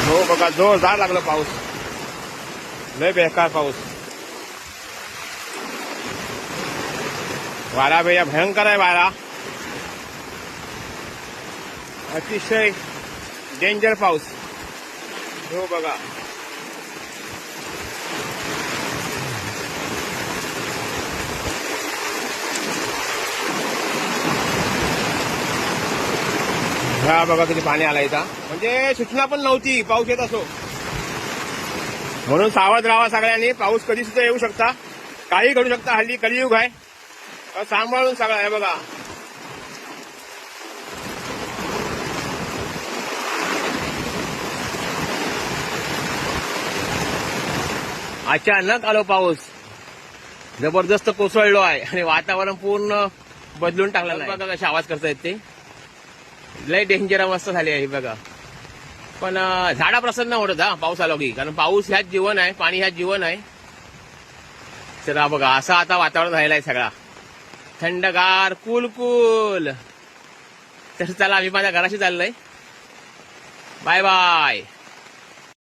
हो बघा जोरदार लागला पाऊस, लय बेकार पाऊस. वारा भैया भयंकर आहे वारा, अतिशय डेंजर पाऊस. हो बघा हा बघा किती पाणी आलं इथं. म्हणजे सूचना पण नव्हती पाऊस येत असो, म्हणून सावध राहा सगळ्यांनी. पाऊस कधी सुद्धा येऊ शकता, काही घडू शकता. हल्ली कलियुग आहे, तर सांभाळून सगळं आहे. बघा अचानक आलो पाऊस, जबरदस्त कोसळलो आहे आणि वातावरण पूर्ण बदलून टाकलं. बघा कसे आवाज करतायत ते, लय डेंजर अवस्था झाली आहे बघा. पण झाडा प्रसन्न होत हा पाऊस आलो की, कारण पाऊस ह्याच जीवन आहे, पाणी ह्याच जीवन आहे. चला बघा असं आता वातावरण राहिलं आहे सगळा थंडगार कुल. तर चला आम्ही माझ्या घराशी चाललोय. Bye bye.